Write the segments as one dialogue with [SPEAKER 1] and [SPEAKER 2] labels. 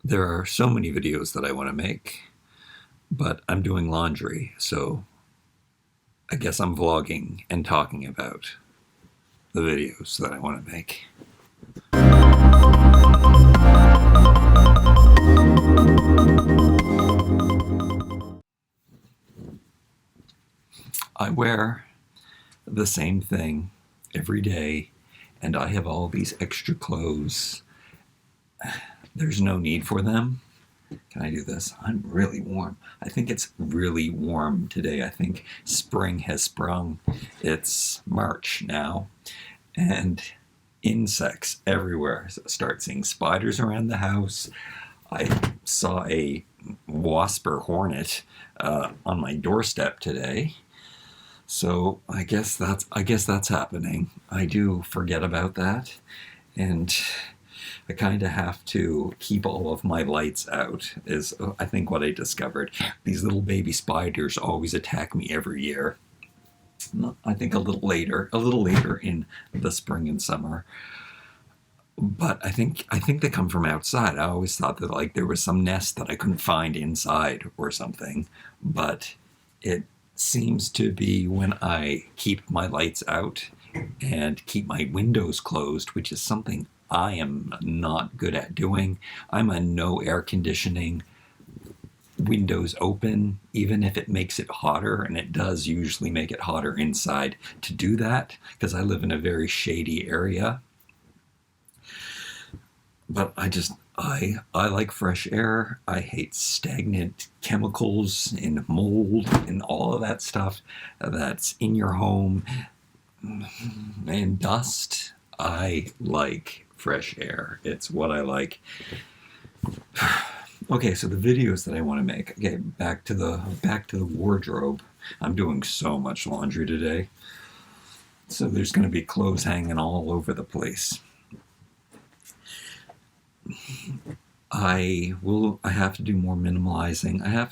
[SPEAKER 1] There are so many videos that I want to make, but I'm doing laundry, so I guess I'm vlogging and talking about the videos that I want to make. I wear the same thing every day, and I have all these extra clothes. There's no need for them. Can I do this? I'm really warm. I think it's really warm today. I think spring has sprung. It's March now, and insects everywhere. So start seeing spiders around the house. I saw a wasp or hornet on my doorstep today. So I guess that's happening. I do forget about that, and I kind of have to keep all of my lights out, is I think what I discovered. These little baby spiders always attack me every year. I think a little later in the spring and summer. But I think they come from outside. I always thought that like there was some nest that I couldn't find inside or something, but it seems to be when I keep my lights out and keep my windows closed, which is something I am not good at doing. I'm a no air conditioning, windows open, even if it makes it hotter, and it does usually make it hotter inside to do that, because I live in a very shady area. But I like fresh air. I hate stagnant chemicals and mold and all of that stuff that's in your home and dust. I like fresh air. It's what I like. Okay, so the videos that I want to make. Okay, back to the wardrobe. I'm doing so much laundry today. So there's going to be clothes hanging all over the place. I have to do more minimalizing. I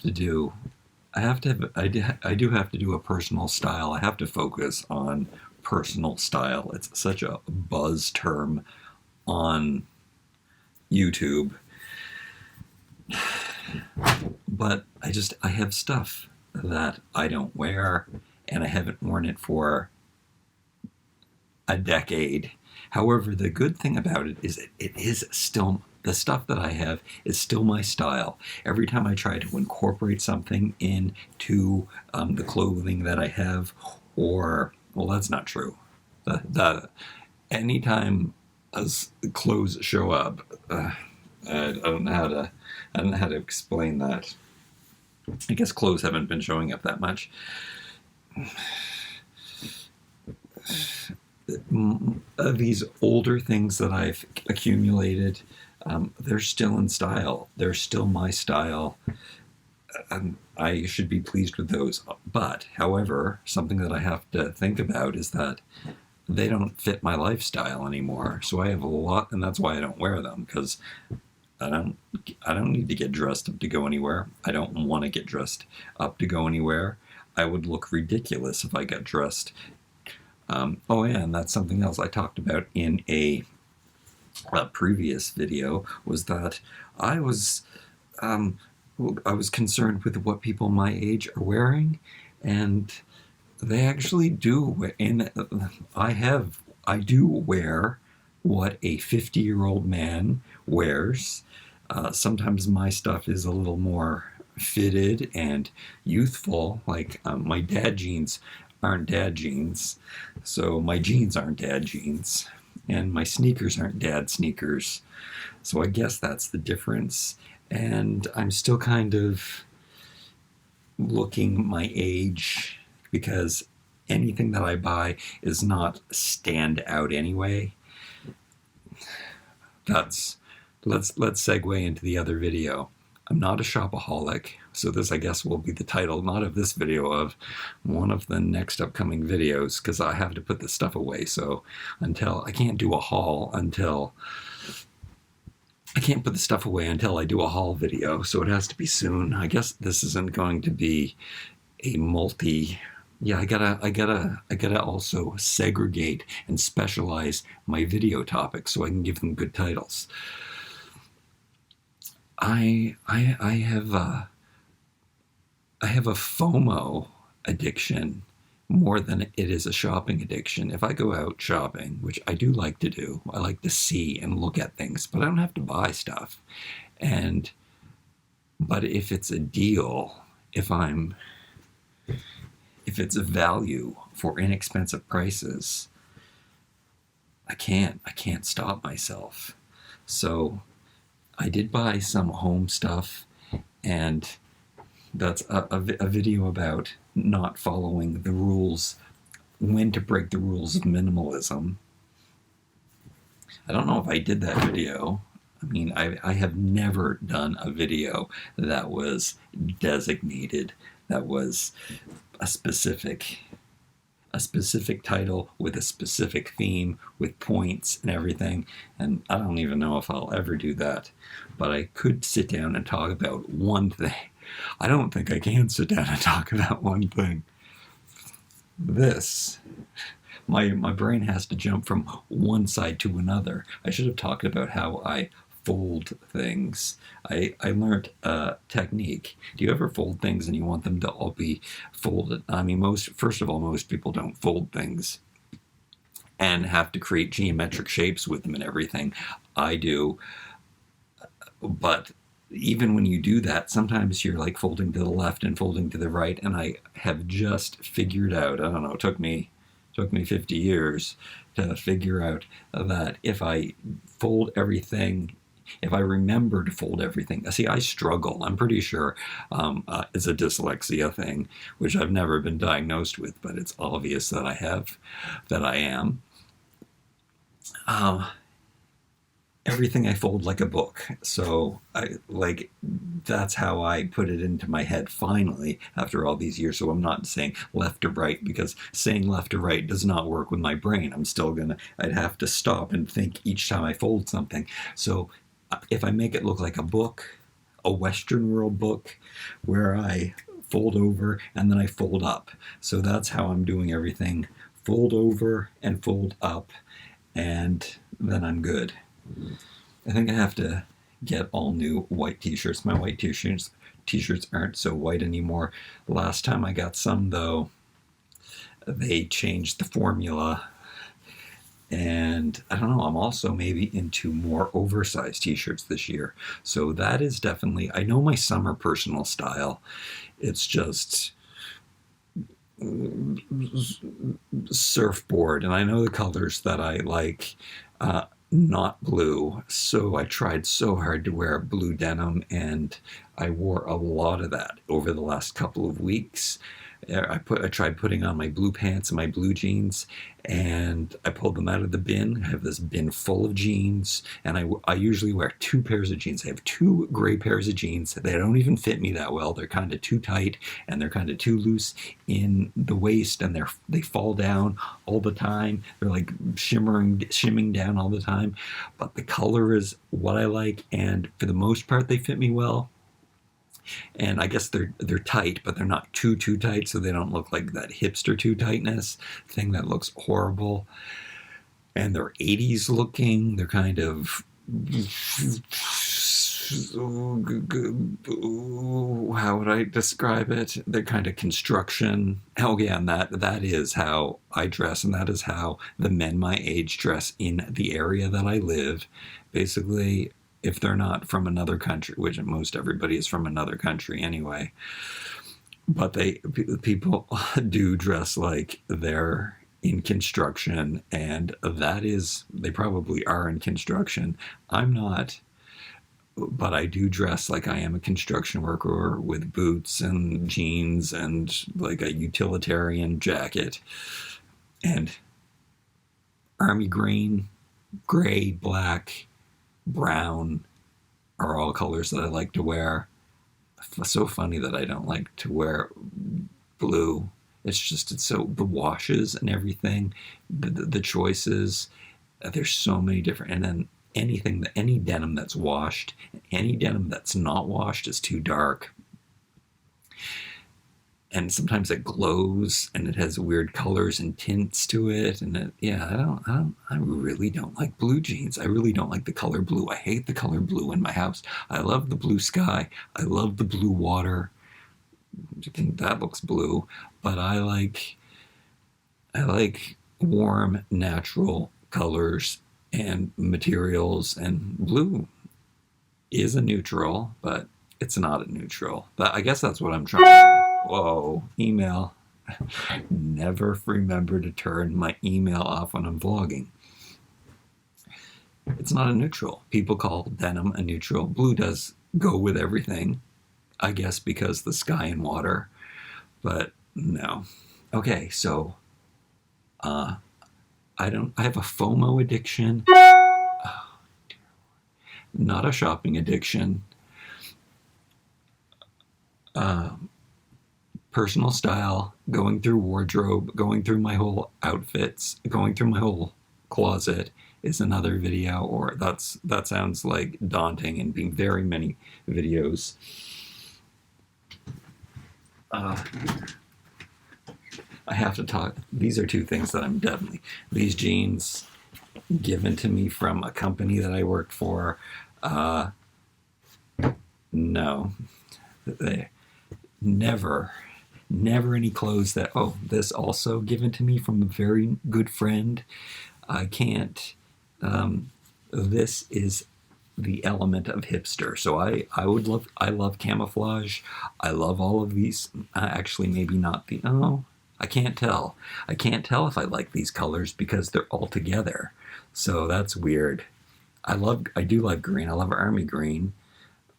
[SPEAKER 1] do have to do a personal style. I have to focus on personal style. It's such a buzz term on YouTube. But I have stuff that I don't wear, and I haven't worn it for a decade. However, the good thing about it is it is still, the stuff that I have is still my style. Every time I try to incorporate something into the clothing that I have, or, well, that's not true. Anytime as clothes show up, I don't know how to explain that. I guess clothes haven't been showing up that much. These older things that I've accumulated, they're still in style. They're still my style. I should be pleased with those. But, however, something that I have to think about is that they don't fit my lifestyle anymore. So I have a lot, and that's why I don't wear them, because I don't need to get dressed up to go anywhere. I don't want to get dressed up to go anywhere. I would look ridiculous if I got dressed. Oh yeah, and that's something else I talked about in a previous video, was that I was concerned with what people my age are wearing, and they actually do. And I do wear what a 50-year-old man wears. Sometimes my stuff is a little more fitted and youthful, like my dad jeans aren't dad jeans, so my jeans aren't dad jeans, and my sneakers aren't dad sneakers. So I guess that's the difference, and I'm still kind of looking my age, because anything that I buy is not stand out anyway. Let's segue into the other video. I'm not a shopaholic, so this, I guess, will be the title, not of this video, of one of the next upcoming videos, because I have to put this stuff away. So I can't do a haul until I can't put the stuff away until I do a haul video. So it has to be soon. I guess this isn't going to be a multi. Yeah, I gotta also segregate and specialize my video topics so I can give them good titles. I have a FOMO addiction more than it is a shopping addiction. If I go out shopping, which I do like to do, I like to see and look at things, but I don't have to buy stuff. But if it's a deal, if it's a value for inexpensive prices, I can't stop myself. So I did buy some home stuff, and that's a video about not following the rules, when to break the rules of minimalism. I don't know if I did that video. I mean, I have never done a video that was designated, that was a specific title with a specific theme with points and everything, and I don't even know if I'll ever do that. But I could sit down and talk about one thing. I don't think I can sit down and talk about one thing. My brain has to jump from one side to another. I should have talked about how I fold things. I learned a technique. Do you ever fold things and you want them to all be folded? I mean, first of all, most people don't fold things and have to create geometric shapes with them and everything. I do. But even when you do that, sometimes you're like folding to the left and folding to the right. And I have just figured out, I don't know, it took me 50 years to figure out that if I fold everything, if I remember to fold everything, see, I struggle. I'm pretty sure it's a dyslexia thing, which I've never been diagnosed with, but it's obvious that I am. Everything I fold like a book. So that's how I put it into my head finally after all these years. So I'm not saying left to right, because saying left to right does not work with my brain. I'd have to stop and think each time I fold something. So if I make it look like a book, a Western world book, where I fold over and then I fold up. So that's how I'm doing everything. Fold over and fold up, and then I'm good. I think I have to get all new white t-shirts. My white t-shirts aren't so white anymore. Last time I got some, though, they changed the formula. And I don't know, I'm also maybe into more oversized t-shirts this year. So that is definitely, I know my summer personal style. It's just surfboard, and I know the colors that I like, not blue. So I tried so hard to wear blue denim, and I wore a lot of that over the last couple of weeks. I tried putting on my blue pants and my blue jeans, and I pulled them out of the bin. I have this bin full of jeans, and I usually wear 2 pairs of jeans. I have 2 gray pairs of jeans. They don't even fit me that well. They're kind of too tight, and they're kind of too loose in the waist, and they fall down all the time. They're like shimming down all the time. But the color is what I like, and for the most part, they fit me well. And I guess they're tight, but they're not too tight, so they don't look like that hipster too tightness thing that looks horrible. And they're 80s looking. They're kind of, how would I describe it? They're kind of construction. Oh yeah, and that is how I dress, and that is how the men my age dress in the area that I live. Basically, if they're not from another country, which most everybody is from another country anyway, but people do dress like they're in construction, and that is, they probably are in construction. I'm not, but I do dress like I am a construction worker, with boots and jeans and like a utilitarian jacket. And army green, gray, black, brown are all colors that I like to wear. It's so funny that I don't like to wear blue. It's so, the washes and everything, the choices, there's so many different, and then any denim that's washed, any denim that's not washed is too dark. and sometimes it glows and it has weird colors and tints to it. And I really don't like blue jeans. I really don't like the color blue. I hate the color blue in my house. I love the blue sky. I love the blue water. That looks blue, but I like warm, natural colors and materials, and blue is a neutral, but it's not a neutral. I guess that's what I'm trying to do. Whoa, email. Never remember to turn my email off when I'm vlogging. It's not a neutral. People call denim a neutral. Blue does go with everything, I guess because the sky and water, but no. Okay, so I have a FOMO addiction. Oh, dear. Not a shopping addiction. Personal style, going through wardrobe, going through my whole outfits, going through my whole closet is another video, or that sounds like daunting and being very many videos. I have to talk. These are two things that I'm definitely. These jeans given to me from a company that I worked for. No. They never any clothes that, this also given to me from a very good friend. I can't. This is the element of hipster. So I love camouflage. I love all of these. Actually, maybe not the, I can't tell. I can't tell if I like these colors because they're all together. So that's weird. I do love green. I love army green.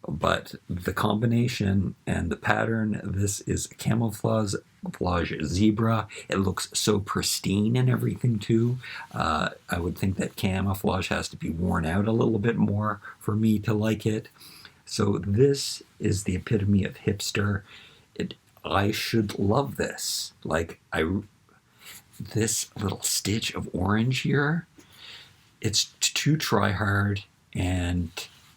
[SPEAKER 1] But the combination and the pattern, this is camouflage zebra. It looks so pristine and everything too. I would think that camouflage has to be worn out a little bit more for me to like it. So this is the epitome of hipster. I should love this. This little stitch of orange here, it's too try hard, and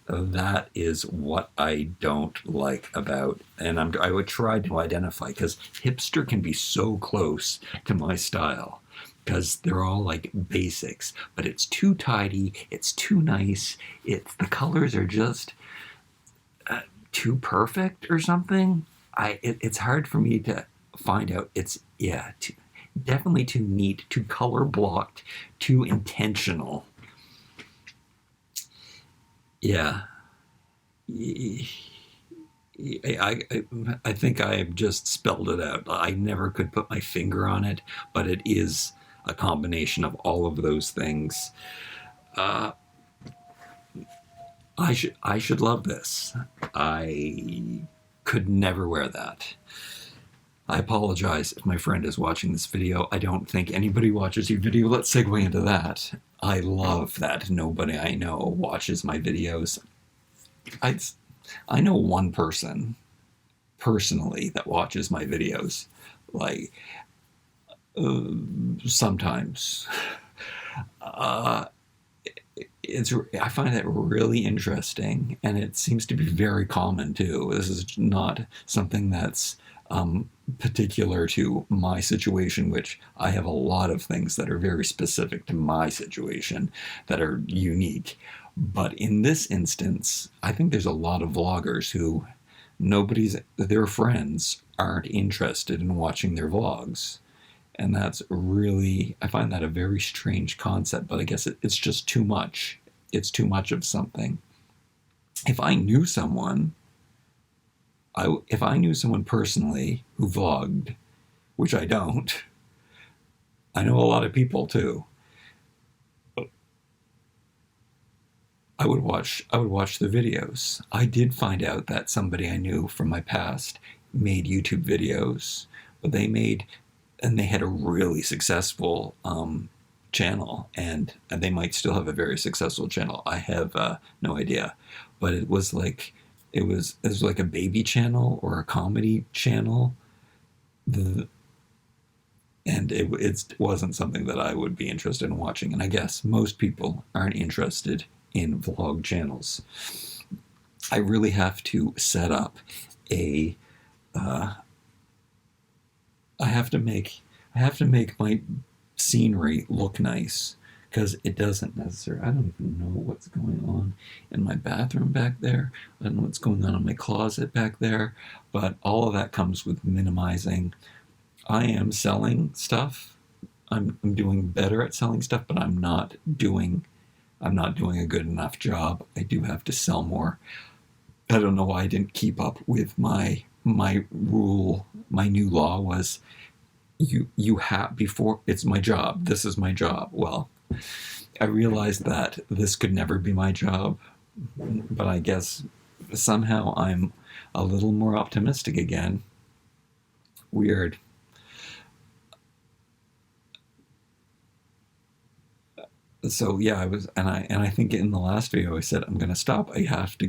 [SPEAKER 1] that is what I don't like about, and I would try to identify, because hipster can be so close to my style, because they're all like basics, but it's too tidy, it's too nice, the colors are just too perfect or something. It's hard for me to find out. It's definitely too neat, too color blocked, too intentional. Yeah. I think I have just spelled it out. I never could put my finger on it, but it is a combination of all of those things. I should love this. I could never wear that. I apologize if my friend is watching this video. I don't think anybody watches your video. Let's segue into that. I love that nobody I know watches my videos. I know one person personally that watches my videos. Sometimes. I find that really interesting, and it seems to be very common too. This is not something that's particular to my situation, which I have a lot of things that are very specific to my situation that are unique. But in this instance, I think there's a lot of vloggers who their friends aren't interested in watching their vlogs. And that's really, I find that a very strange concept, but I guess it's just too much. It's too much of something. If I knew someone personally who vlogged, which I don't, I know a lot of people too, I would watch the videos. I did find out that somebody I knew from my past made YouTube videos, but they had a really successful channel, and they might still have a very successful channel. I have no idea, but it was like a baby channel or a comedy channel, and it wasn't something that I would be interested in watching. And I guess most people aren't interested in vlog channels. I really have to set up a I have to make my scenery look nice, because it doesn't necessarily. I don't even know what's going on in my bathroom back there. I don't know what's going on in my closet back there, but all of that comes with minimizing. I am selling stuff. I'm doing better at selling stuff, but I'm not doing a good enough job. I do have to sell more. I don't know why I didn't keep up with my rule. My new law was you have, before, it's my job. This is my job. Well, I realized that this could never be my job, but I guess somehow I'm a little more optimistic again. Weird. So yeah, I think in the last video I said I'm gonna stop. I'm gonna have to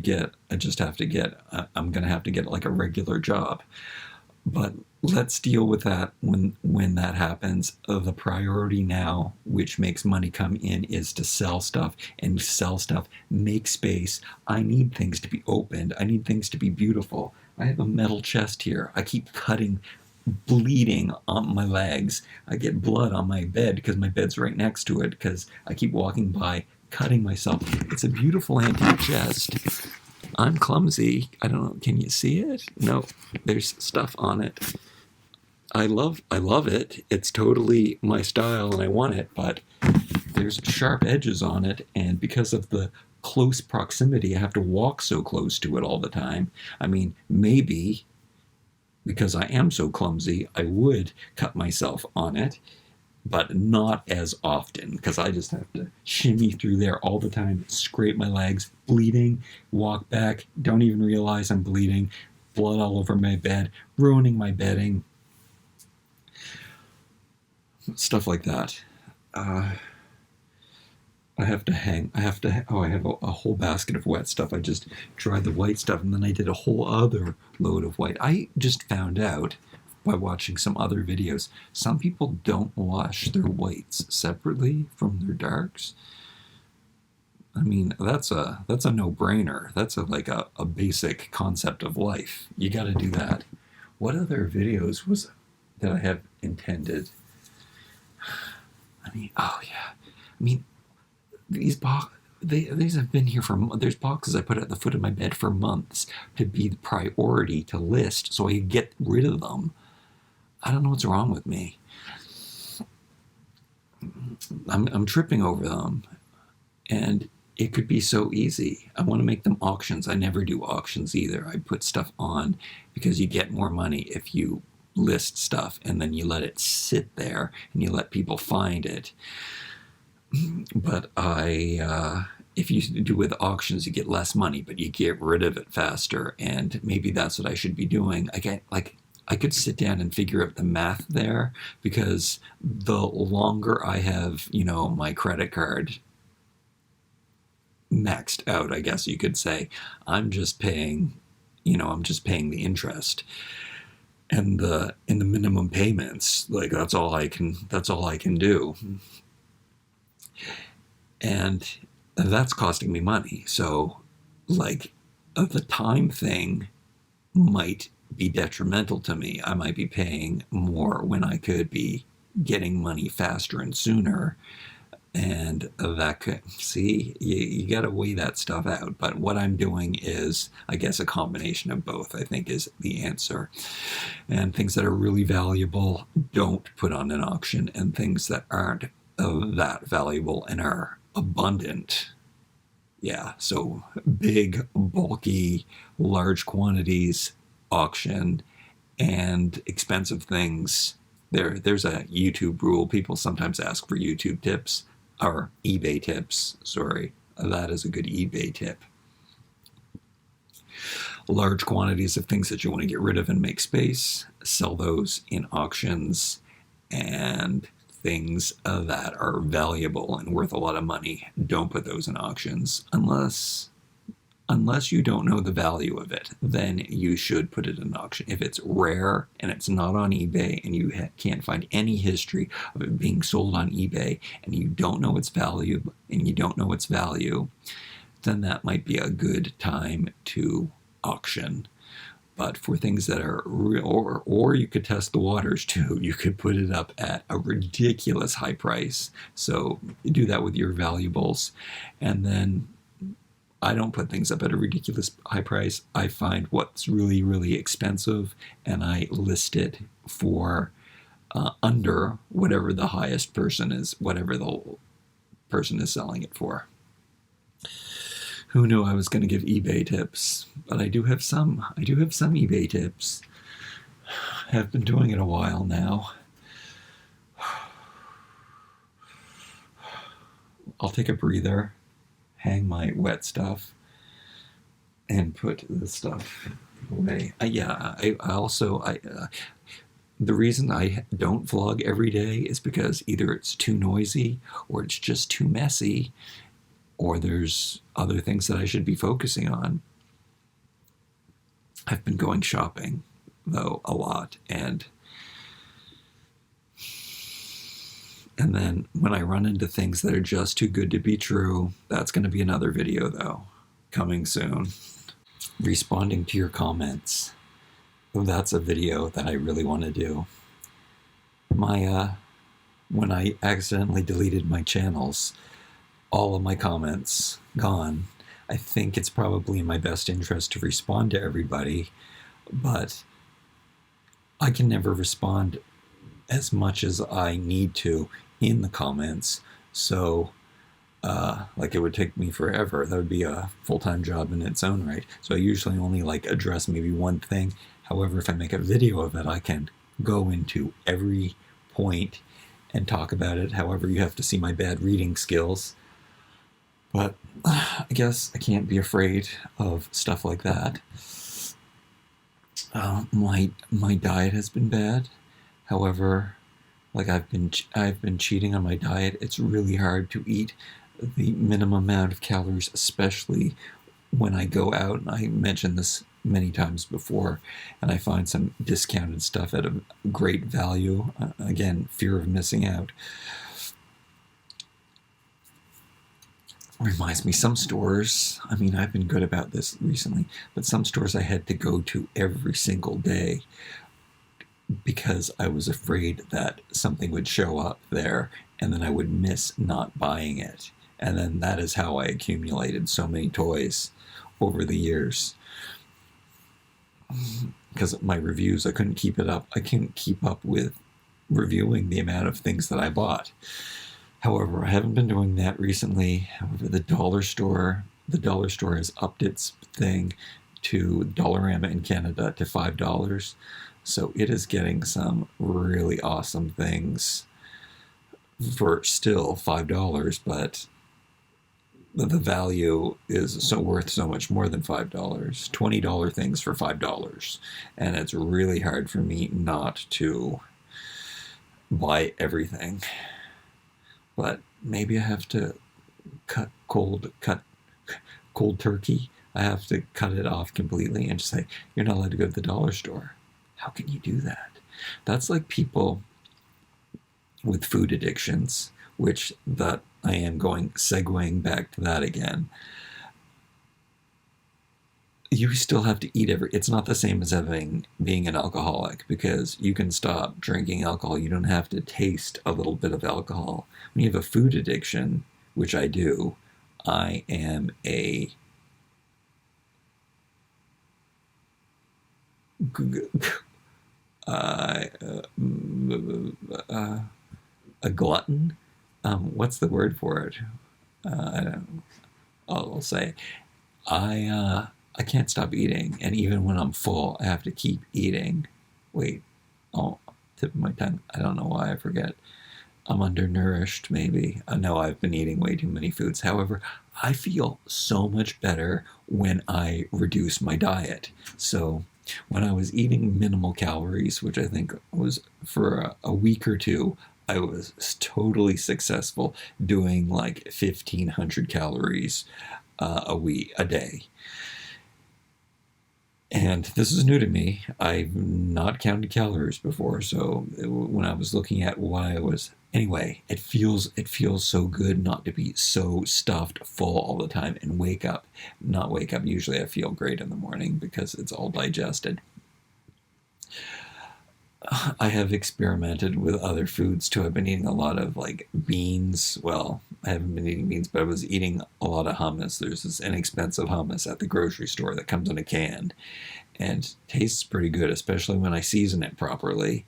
[SPEAKER 1] get like a regular job. But let's deal with that when that happens. The priority now, which makes money come in, is to sell stuff, and sell stuff, make space. I need things to be opened. I need things to be beautiful. I have a metal chest here. I keep cutting, bleeding on my legs. I get blood on my bed because my bed's right next to it, because I keep walking by, cutting myself. It's a beautiful antique chest. I'm clumsy. I don't know. Can you see it? No, there's stuff on it. I love it. It's totally my style and I want it, but there's sharp edges on it, and because of the close proximity, I have to walk so close to it all the time. I mean, maybe because I am so clumsy, I would cut myself on it, but not as often, because I just have to shimmy through there all the time, scrape my legs, bleeding, walk back, don't even realize I'm bleeding, blood all over my bed, ruining my bedding, stuff like that. I have a whole basket of wet stuff. I just dried the white stuff, and then I did a whole other load of white. I just found out by watching some other videos, some people don't wash their whites separately from their darks. I mean, that's a no-brainer. That's like a basic concept of life. You got to do that. What other videos that I have intended? I mean, oh yeah. I mean, these have been here there's boxes I put at the foot of my bed for months to be the priority to list so I could get rid of them. I don't know what's wrong with me. I'm tripping over them, and it could be so easy. I want to make them auctions. I never do auctions either. I put stuff on because you get more money if you list stuff and then you let it sit there and you let people find it. But if you do with auctions, you get less money, but you get rid of it faster, and maybe that's what I should be doing. I could sit down and figure out the math there, because the longer I have, my credit card maxed out, I guess you could say, I'm just paying the interest and the minimum payments. Like that's all I can do. And that's costing me money. So like the time thing might be detrimental to me. I might be paying more when I could be getting money faster and sooner. And that could, you got to weigh that stuff out. But what I'm doing is, I guess, a combination of both, I think, is the answer. And things that are really valuable, don't put on an auction. And things that aren't that valuable and are abundant, yeah, so big, bulky, large quantities, auction, and expensive things. There's a YouTube rule. People sometimes ask for YouTube tips, or eBay tips, sorry. That is a good eBay tip. Large quantities of things that you want to get rid of and make space, sell those in auctions, and things that are valuable and worth a lot of money, don't put those in auctions unless you don't know the value of it. Then you should put it in auction. If it's rare and it's not on eBay and you can't find any history of it being sold on eBay, and you don't know its value, then that might be a good time to auction. But for things that are real, or you could test the waters too. You could put it up at a ridiculous high price. So you do that with your valuables. And then I don't put things up at a ridiculous high price. I find what's really, really expensive and I list it for under whatever the highest person is, whatever the person is selling it for. Who knew I was going to give eBay tips? But I do have some. I do have some eBay tips. Have been doing it a while now. I'll take a breather, hang my wet stuff, and put the stuff away. The reason I don't vlog every day is because either it's too noisy or it's just too messy, or there's other things that I should be focusing on. I've been going shopping, though, a lot, and then when I run into things that are just too good to be true, that's going to be another video, though, coming soon. Responding to your comments. That's a video that I really want to do. When I accidentally deleted my channels, all of my comments gone. I think it's probably in my best interest to respond to everybody, but I can never respond as much as I need to in the comments. So, it would take me forever. That would be a full-time job in its own right. So I usually only address maybe one thing. However, if I make a video of it, I can go into every point and talk about it. However, you have to see my bad reading skills. But I guess I can't be afraid of stuff like that. My diet has been bad. However, I've been cheating on my diet. It's really hard to eat the minimum amount of calories, especially when I go out. And I mentioned this many times before, and I find some discounted stuff at a great value. Again, fear of missing out. Reminds me, some stores, I've been good about this recently, but some stores I had to go to every single day because I was afraid that something would show up there and then I would miss not buying it. And then that is how I accumulated so many toys over the years. Because my reviews, I couldn't keep it up. I couldn't keep up with reviewing the amount of things that I bought. However, I haven't been doing that recently. However, the dollar store has upped its thing to Dollarama in Canada to $5. So it is getting some really awesome things for still $5, but the value is worth so much more than $5. $20 things for $5. And it's really hard for me not to buy everything. But maybe I have to cut cold turkey. I have to cut it off completely and just say, you're not allowed to go to the dollar store. How can you do that? That's like people with food addictions, which that I am segueing back to that again. You still have to eat it's not the same as being an alcoholic, because you can stop drinking alcohol. You don't have to taste a little bit of alcohol. When you have a food addiction, which I do, I am a glutton. What's the word for it? I'll say I can't stop eating, and even when I'm full, I have to keep eating. Tip of my tongue. I don't know why I forget. I'm undernourished, maybe. I know I've been eating way too many foods. However, I feel so much better when I reduce my diet. So when I was eating minimal calories, which I think was for a week or two, I was totally successful doing 1,500 calories a day. And this is new to me. I've not counted calories before, so when I was looking at why I was anyway, it feels so good not to be so stuffed full all the time and not wake up. Usually I feel great in the morning because it's all digested. I have experimented with other foods too. I've been eating a lot of like beans. Well, I haven't been eating beans, but I was eating a lot of hummus. There's this inexpensive hummus at the grocery store that comes in a can and tastes pretty good, especially when I season it properly.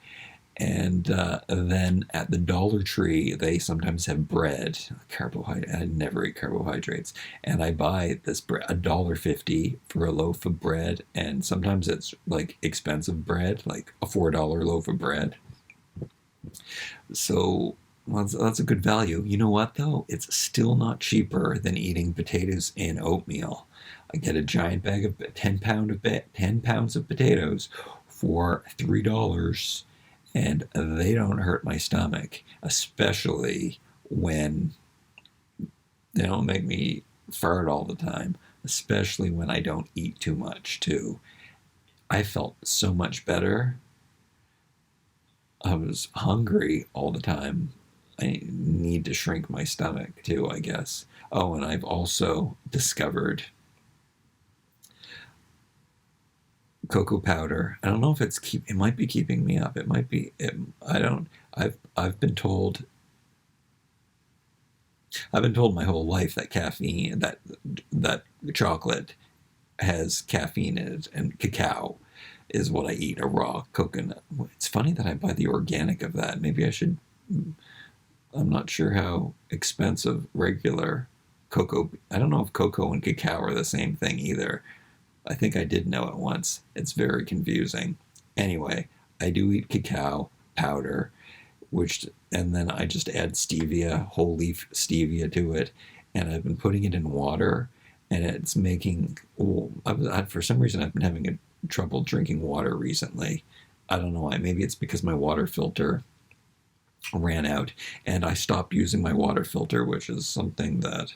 [SPEAKER 1] And then at the Dollar Tree, they sometimes have bread, carbohydrate. I never eat carbohydrates, and I buy this bread, $1.50 for a loaf of bread, and sometimes it's like expensive bread, like a $4 loaf of bread. So that's a good value. You know what though? It's still not cheaper than eating potatoes in oatmeal. I get a giant bag of 10 pounds of potatoes for $3. And they don't hurt my stomach, especially when they don't make me fart all the time, especially when I don't eat too much, too. I felt so much better. I was hungry all the time. I need to shrink my stomach, too, I guess. Oh, and I've also discovered cocoa powder. I don't know if it might be keeping me up. It might be. I've been told my whole life that caffeine, that chocolate has caffeine in it, and cacao is what I eat. A raw coconut. It's funny that I buy the organic of that. Maybe I should. I'm not sure how expensive regular cocoa. I don't know if cocoa and cacao are the same thing either. I think I did know it once. It's very confusing. Anyway, I do eat cacao powder, and then I just add stevia, whole leaf stevia to it, and I've been putting it in water, and it's making. For some reason, I've been having trouble drinking water recently. I don't know why. Maybe it's because my water filter ran out, and I stopped using my water filter, which is something that.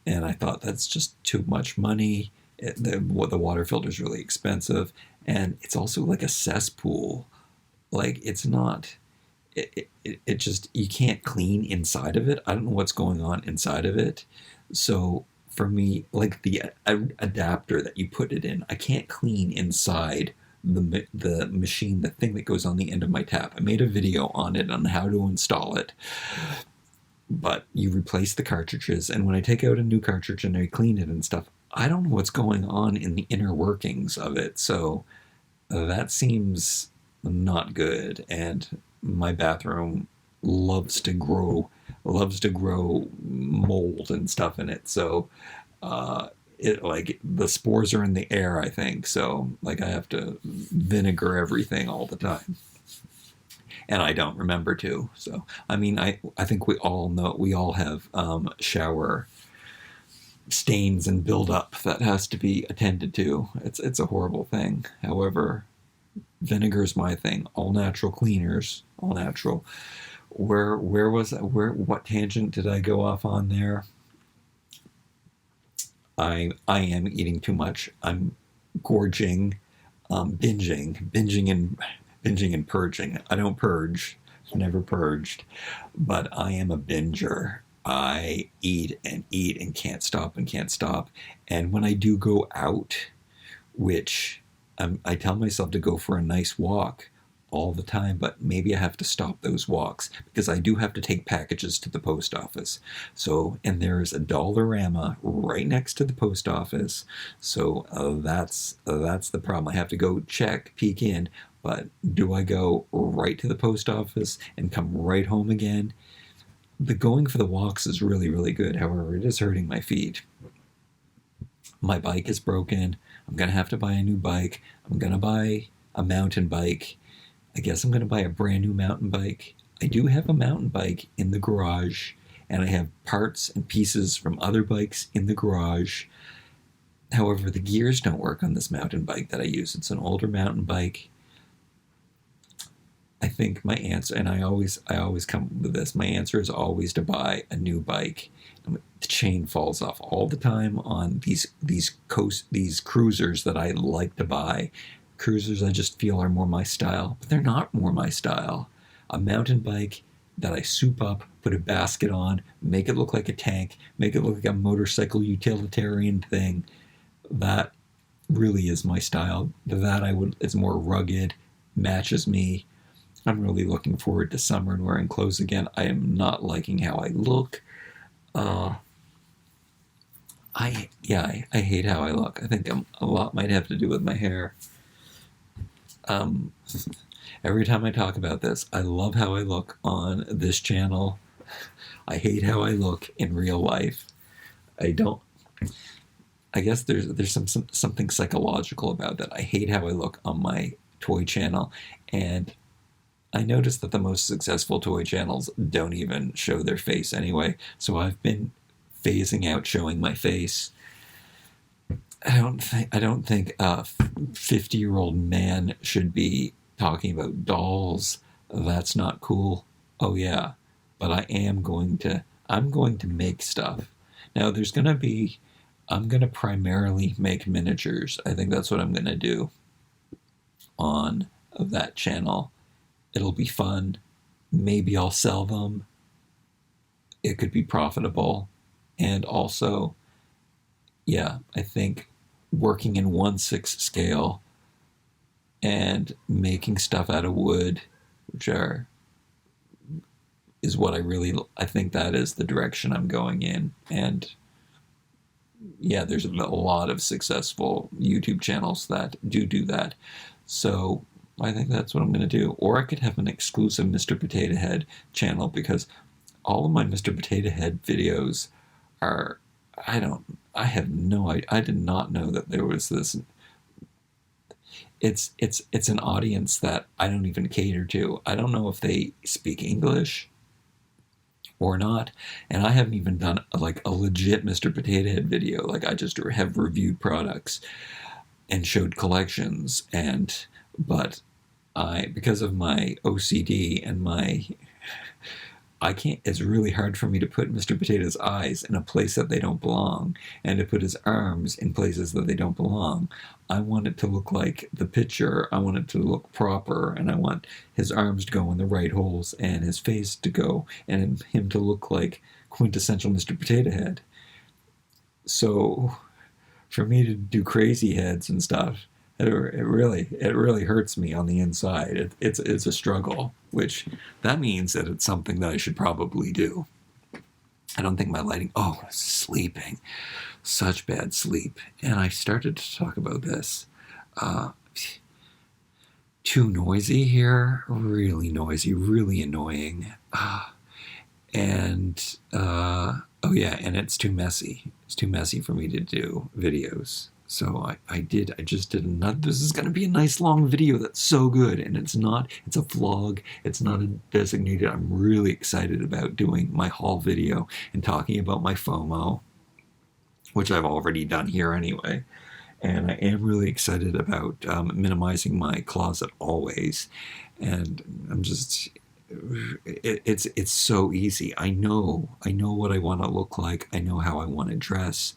[SPEAKER 1] And I thought that's just too much money. The water filter is really expensive, and it's also like a cesspool. Like it's not. It just, you can't clean inside of it. I don't know what's going on inside of it. So for me, like the adapter that you put it in, I can't clean inside the machine, the thing that goes on the end of my tap. I made a video on it on how to install it. But you replace the cartridges, and when I take out a new cartridge and I clean it and stuff, I don't know what's going on in the inner workings of it. So that seems not good. And my bathroom loves to grow mold and stuff in it. So like the spores are in the air, I think. So like I have to vinegar everything all the time. And I don't remember to. So I mean, I think we all have shower stains and buildup that has to be attended to. It's a horrible thing. However, vinegar's my thing. All natural cleaners, all natural. Where was that? What tangent did I go off on there? I am eating too much. I'm gorging, binging and purging. I don't purge. I've never purged, but I am a binger. I eat and can't stop. And when I do go out, which I tell myself to go for a nice walk all the time, but maybe I have to stop those walks because I do have to take packages to the post office. So, and there's a Dollarama right next to the post office. So that's the problem. I have to go peek in, but do I go right to the post office and come right home again? The going for the walks is really, really good. However, it is hurting my feet. My bike is broken. I'm going to have to buy a new bike. I'm going to buy a mountain bike. I guess I'm going to buy a brand new mountain bike. I do have a mountain bike in the garage, and I have parts and pieces from other bikes in the garage. However, the gears don't work on this mountain bike that I use. It's an older mountain bike. I think my answer, and I always come with this, my answer is always to buy a new bike. The chain falls off all the time on these cruisers that I like to buy. Cruisers I just feel are more my style, but they're not more my style. A mountain bike that I soup up, put a basket on, make it look like a tank, make it look like a motorcycle utilitarian thing. That really is my style. It's more rugged, matches me. I'm really looking forward to summer and wearing clothes again. I am not liking how I look. I hate how I look. I think a lot might have to do with my hair. Every time I talk about this, I love how I look on this channel. I hate how I look in real life. I guess there's something psychological about that. I hate how I look on my toy channel, and I noticed that the most successful toy channels don't even show their face anyway, so I've been phasing out showing my face. I don't think a 50-year-old man should be talking about dolls. That's not cool. Oh yeah, but I'm going to make stuff. Now I'm going to primarily make miniatures. I think that's what I'm going to do on that channel. It'll be fun. Maybe I'll sell them. It could be profitable. And also, yeah, I think working in 1/6 scale and making stuff out of wood, is what I think that is the direction I'm going in. And yeah, there's a lot of successful YouTube channels that do that. So I think that's what I'm going to do. Or I could have an exclusive Mr. Potato Head channel, because all of my Mr. Potato Head videos are, I did not know that there was this. It's an audience that I don't even cater to. I don't know if they speak English or not, and I haven't even done like a legit Mr. Potato Head video. Like, I just have reviewed products and showed collections, but because of my OCD and it's really hard for me to put Mr. Potato's eyes in a place that they don't belong, and to put his arms in places that they don't belong. I want it to look like the picture. I want it to look proper, and I want his arms to go in the right holes, and his face to go, and him to look like quintessential Mr. Potato Head. So, for me to do crazy heads and stuff, it really hurts me on the inside. It's a struggle, which that means that it's something that I should probably do. I don't think my lighting. Oh, sleeping, such bad sleep. And I started to talk about this. Too noisy here, really noisy, really annoying, and oh yeah, and it's too messy. It's too messy for me to do videos. So I just did another. This is going to be a nice long video that's so good, and it's a vlog. It's not a designated. I'm really excited about doing my haul video and talking about my FOMO, which I've already done here anyway. And I am really excited about minimizing my closet always. And I'm just, it's so easy. I know what I want to look like. I know how I want to dress.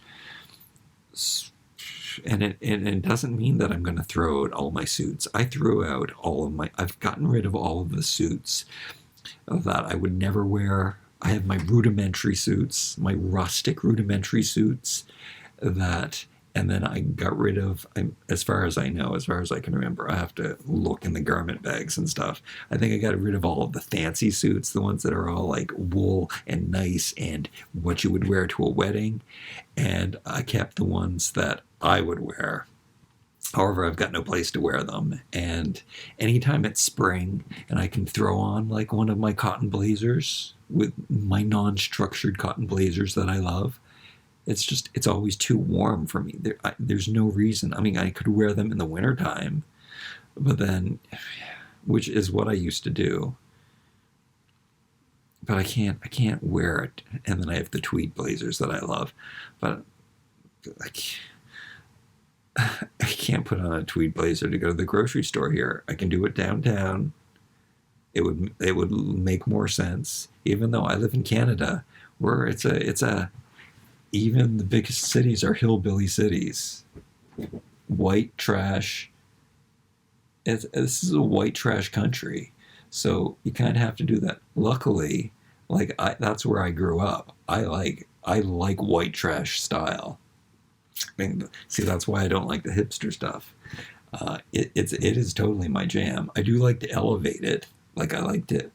[SPEAKER 1] And it doesn't mean that I'm going to throw out all my suits. I've gotten rid of all of the suits that I would never wear. I have my rudimentary suits, my rustic rudimentary suits and then I got rid of, as far as I know, as far as I can remember, I have to look in the garment bags and stuff. I think I got rid of all of the fancy suits, the ones that are all like wool and nice and what you would wear to a wedding. And I kept the ones that I would wear. However, I've got no place to wear them. And anytime it's spring and I can throw on like one of my cotton blazers, with my non-structured cotton blazers that I love, it's always too warm for me. There's no reason. I mean, I could wear them in the wintertime, but then, which is what I used to do. But I can't wear it. And then I have the Tweed Blazers that I love, but I can't put on a Tweed Blazer to go to the grocery store here. I can do it downtown, it would make more sense. Even though I live in Canada, where even the biggest cities are hillbilly cities. White trash. This is a white trash country, so you kind of have to do that. Luckily, that's where I grew up. I like white trash style. See, that's why I don't like the hipster stuff. It is totally my jam. I do like to elevate it. Like, I like to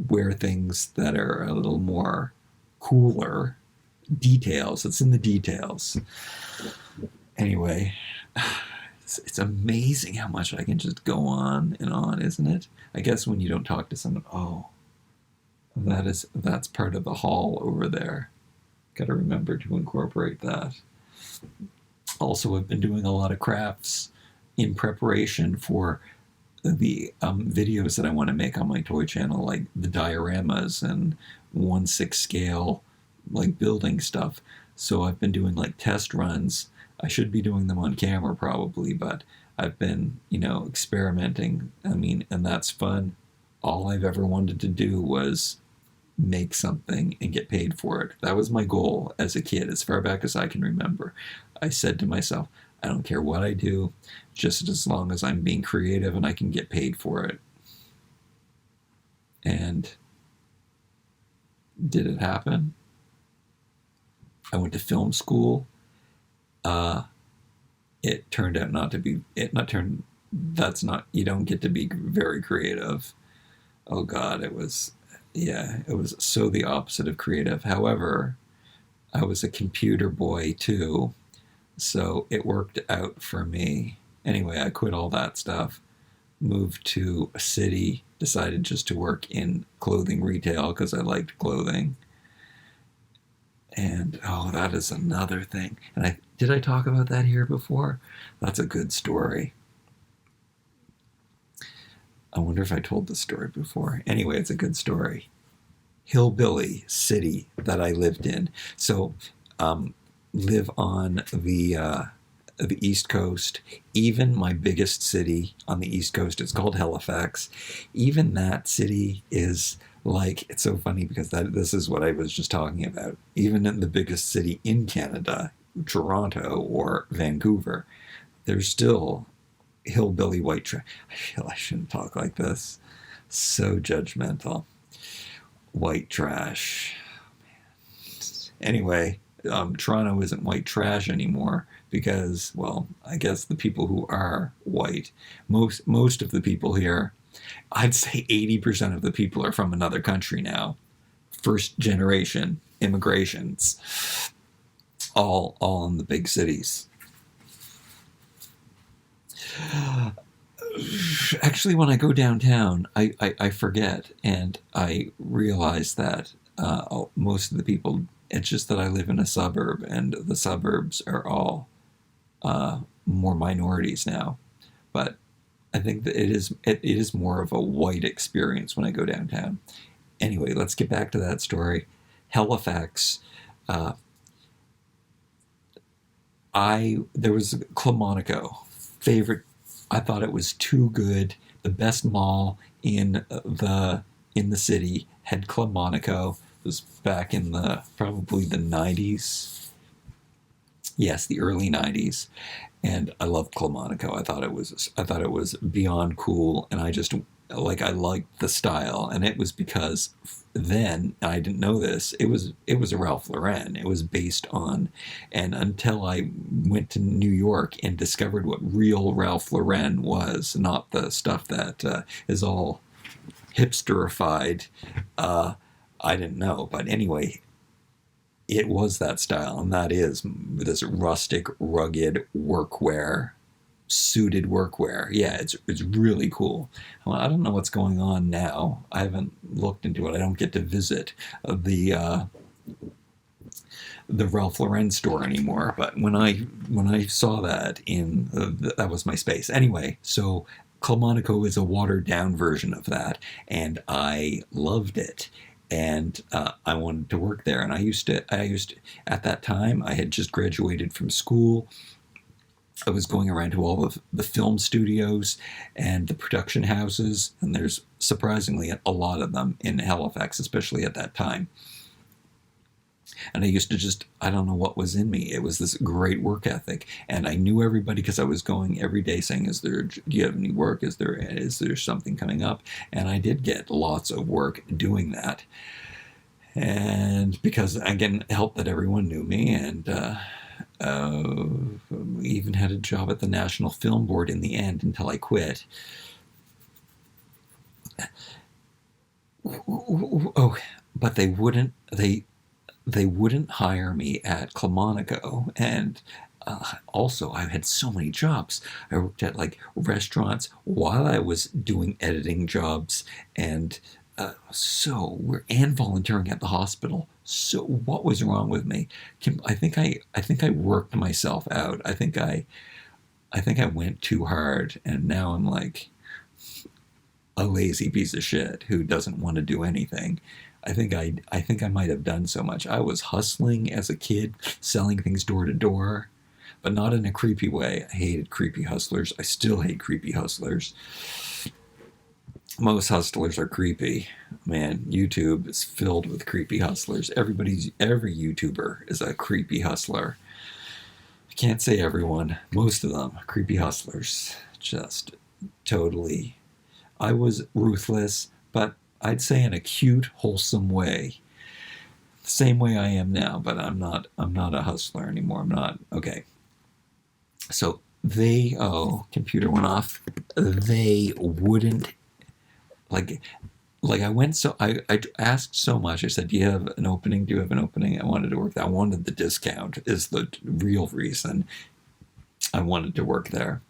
[SPEAKER 1] wear things that are a little more cooler. Details. It's in the details. Anyway, it's amazing how much I can just go on and on, isn't it? I guess when you don't talk to someone, that's part of the hall over there. Got to remember to incorporate that. Also, I've been doing a lot of crafts in preparation for the videos that I want to make on my toy channel, like the dioramas and 1/6 scale, like building stuff. So I've been doing like test runs. I should be doing them on camera probably, but I've been, experimenting. And that's fun. All I've ever wanted to do was make something and get paid for it. That was my goal as a kid, as far back as I can remember. I said to myself, I don't care what I do, just as long as I'm being creative and I can get paid for it. And did it happen? I went to film school. It turned out not to be, you don't get to be very creative. Oh God, it was so the opposite of creative. However, I was a computer boy too, so it worked out for me. Anyway, I quit all that stuff, moved to a city, decided just to work in clothing retail because I liked clothing. And, that is another thing. And did I talk about that here before? That's a good story. I wonder if I told this story before. Anyway, it's a good story. Hillbilly city that I lived in. So, live on the East Coast. Even my biggest city on the East Coast, it's called Halifax. Even that city is like, it's so funny because this is what I was just talking about. Even in the biggest city in Canada, Toronto or Vancouver, there's still hillbilly white trash. I feel I shouldn't talk like this. So judgmental. White trash. Anyway, Toronto isn't white trash anymore because, well, I guess the people who are white, most of the people here, I'd say 80% of the people are from another country now. First generation immigrations, all in the big cities. Actually, when I go downtown, I forget, and I realize that most of the people, it's just that I live in a suburb, and the suburbs are all more minorities now. But I think that it is more of a white experience when I go downtown. Anyway, let's get back to that story. Halifax. There was Clamonaco. Favorite. I thought it was too good. The best mall in the city had Clamonaco. It was back in probably the 90s. Yes, the early 90s. And I loved Clamonaco. I thought it was beyond cool, and I liked the style. And it was because then, I didn't know this, it was a Ralph Lauren. It was based on, and until I went to New York and discovered what real Ralph Lauren was, not the stuff that is all hipsterified, I didn't know. But anyway, it was that style, and that is this rustic, rugged workwear, suited workwear. Yeah, it's really cool. Well, I don't know what's going on now. I haven't looked into it. I don't get to visit the Ralph Lauren store anymore. But when I saw that that was my space. Anyway, so Clamonaco is a watered down version of that, and I loved it. And I wanted to work there. And I used to, at that time, I had just graduated from school. I was going around to all of the film studios and the production houses, and there's surprisingly a lot of them in Halifax, especially at that time. And I used to just, I don't know what was in me. It was this great work ethic. And I knew everybody because I was going every day saying, do you have any work? Is there something coming up? And I did get lots of work doing that. And because, again, it helped that everyone knew me. And we even had a job at the National Film Board in the end until I quit. Oh, but they wouldn't hire me at Clamonico. And also, I had so many jobs. I worked at like restaurants while I was doing editing jobs, and volunteering at the hospital. So what was wrong with me? I think I worked myself out. I think I went too hard, and now I'm like a lazy piece of shit who doesn't want to do anything. I think I might have done so much. I was hustling as a kid, selling things door to door, but not in a creepy way. I hated creepy hustlers. I still hate creepy hustlers. Most hustlers are creepy. Man, YouTube is filled with creepy hustlers. Every YouTuber is a creepy hustler. I can't say everyone. Most of them, creepy hustlers. Just totally. I was ruthless, but I'd say in a cute, wholesome way. The same way I am now, but I'm not a hustler anymore. I'm not. Okay. So computer went off. They wouldn't, like I went, so I asked so much. I said, do you have an opening? Do you have an opening? I wanted to work there. I wanted the discount is the real reason I wanted to work there.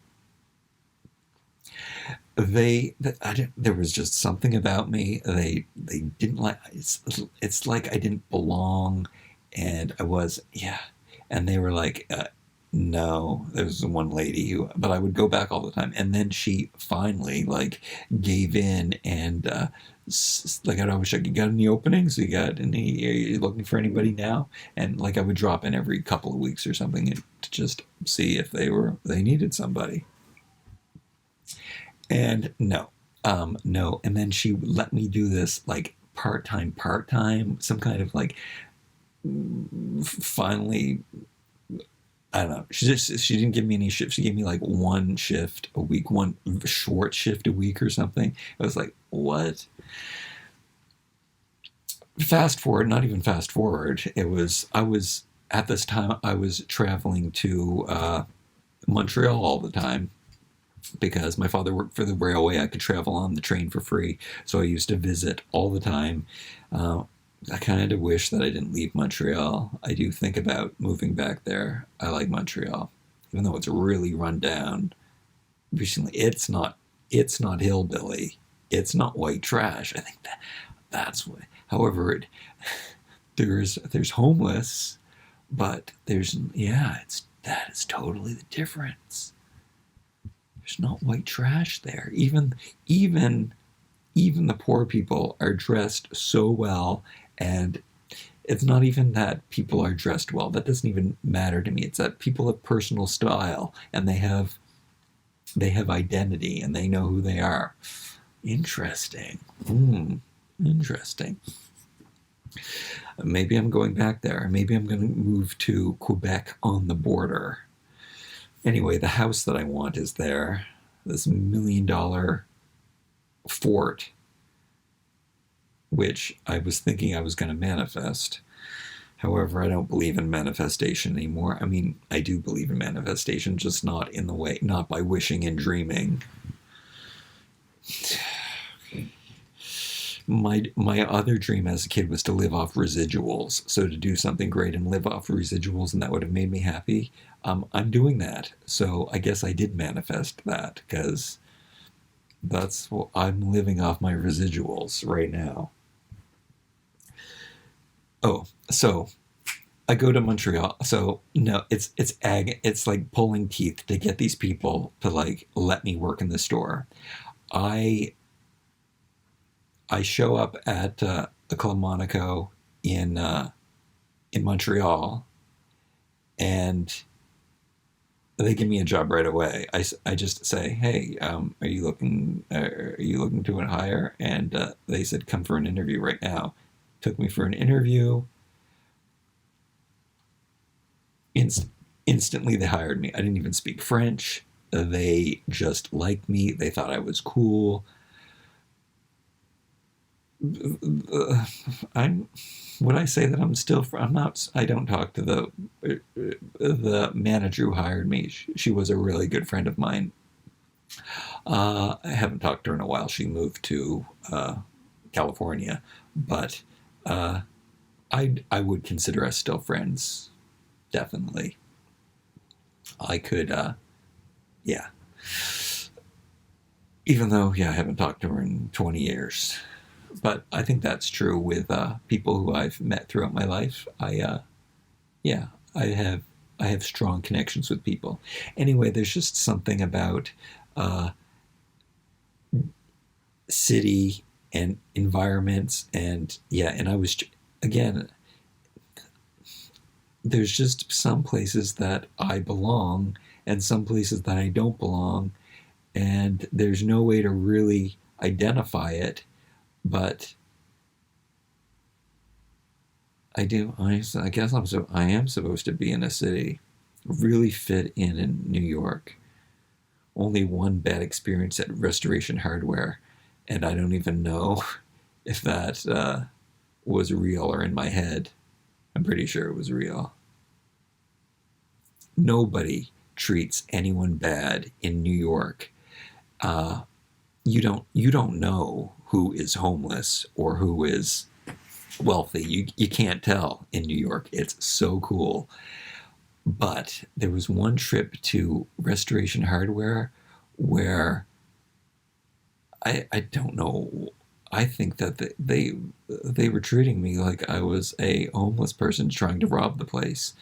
[SPEAKER 1] There was just something about me. They didn't like. It's like I didn't belong, and I was, yeah. And they were like, no. There was one lady but I would go back all the time, and then she finally like gave in, and like I was like, you got any openings? Are you looking for anybody now? And like I would drop in every couple of weeks or something to just see if they needed somebody. And no. And then she let me do this like part-time, some kind of like, finally, I don't know. She didn't give me any shifts. She gave me like one shift a week, one short shift a week or something. I was like, what? Fast forward, not even fast forward. At this time, I was traveling to Montreal all the time. Because my father worked for the railway, I could travel on the train for free. So I used to visit all the time. I kind of wish that I didn't leave Montreal. I do think about moving back there. I like Montreal, even though it's really run down recently. It's not hillbilly. It's not white trash. I think that's what. However, there's homeless, but that is totally the difference. There's not white trash there. Even the poor people are dressed so well, and it's not even that people are dressed well. That doesn't even matter to me. It's that people have personal style, and they have identity, and they know who they are. Interesting. Interesting. Maybe I'm going back there. Maybe I'm going to move to Quebec on the border. Anyway, the house that I want is there. This $1 million fort, which I was thinking I was going to manifest. However, I don't believe in manifestation anymore. I mean, I do believe in manifestation, just not by wishing and dreaming. My other dream as a kid was to live off residuals. So to do something great and live off residuals, and that would have made me happy. I'm doing that. So I guess I did manifest that, because that's what I'm living off my residuals right now. Oh, so I go to Montreal. So no, it's like pulling teeth to get these people to like let me work in the store. I show up at the Clamonico in Montreal, and they give me a job right away. I just say, hey, are you looking to hire? And they said, come for an interview right now. Took me for an interview. Instantly, they hired me. I didn't even speak French. They just liked me. They thought I was cool. Would I say that I'm not, I don't talk to the manager who hired me. She was a really good friend of mine. I haven't talked to her in a while. She moved to California, but I would consider us still friends. Definitely. I could, yeah. Even though, yeah, I haven't talked to her in 20 years. But I think that's true with people who I've met throughout my life. Yeah, I have strong connections with people. Anyway, there's just something about city and environments, and yeah, and I was, again, there's just some places that I belong and some places that I don't belong, and there's no way to really identify it, but I guess I am supposed to be in a city, really fit in New York. Only one bad experience at Restoration Hardware, and I don't even know if that was real or in my head. I'm pretty sure it was real. Nobody treats anyone bad in New York. You don't know who is homeless or who is wealthy. You can't tell in New York. It's so cool. But there was one trip to Restoration Hardware where I don't know. I think that they were treating me like I was a homeless person trying to rob the place.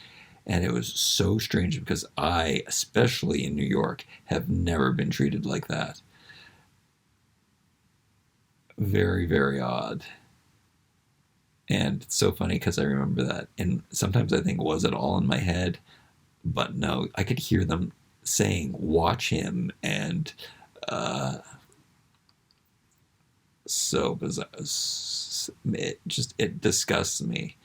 [SPEAKER 1] And it was so strange because I, especially in New York, have never been treated like that. Very, very odd. And it's so funny because I remember that. And sometimes I think, was it all in my head? But no, I could hear them saying, watch him. And so bizarre. It disgusts me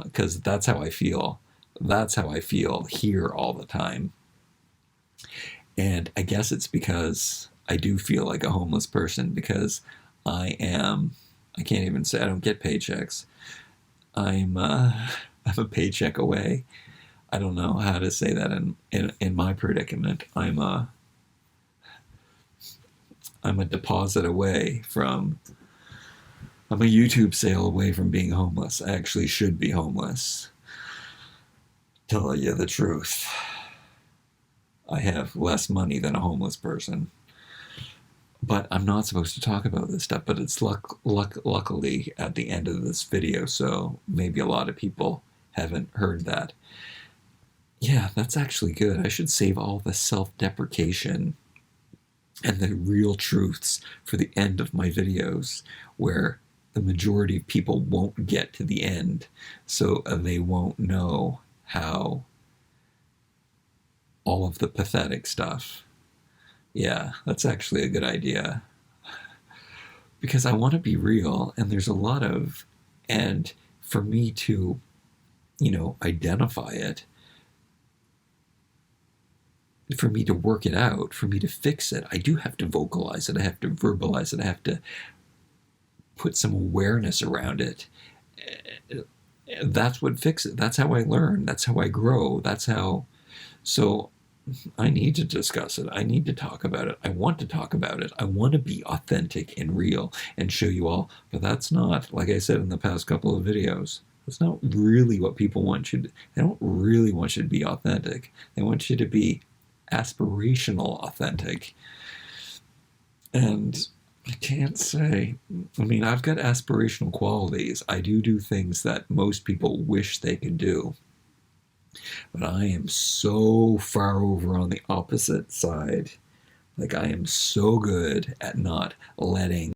[SPEAKER 1] because that's how I feel. That's how I feel here all the time. And I guess it's because I do feel like a homeless person because I can't even say, I don't get paychecks. I'm a paycheck away. I don't know how to say that in my predicament. I'm a deposit away from, I'm a YouTube sale away from being homeless. I actually should be homeless. Tell you the truth. I have less money than a homeless person. But I'm not supposed to talk about this stuff, but it's luckily at the end of this video, so maybe a lot of people haven't heard that. Yeah, that's actually good. I should save all the self-deprecation and the real truths for the end of my videos, where the majority of people won't get to the end, so they won't know how all of the pathetic stuff. Yeah, that's actually a good idea. Because I want to be real, and there's a lot of, and for me to, identify it, for me to work it out, for me to fix it, I do have to vocalize it, I have to verbalize it, I have to put some awareness around it. That's what fixes it. That's how I learn. That's how I grow. So I need to discuss it. I need to talk about it. I want to talk about it. I want to be authentic and real and show you all. But that's not, like I said in the past couple of videos, that's not really what people want you to. They don't really want you to be authentic. They want you to be aspirational authentic. And I can't say, I've got aspirational qualities. I do things that most people wish they could do. But I am so far over on the opposite side. Like, I am so good at not letting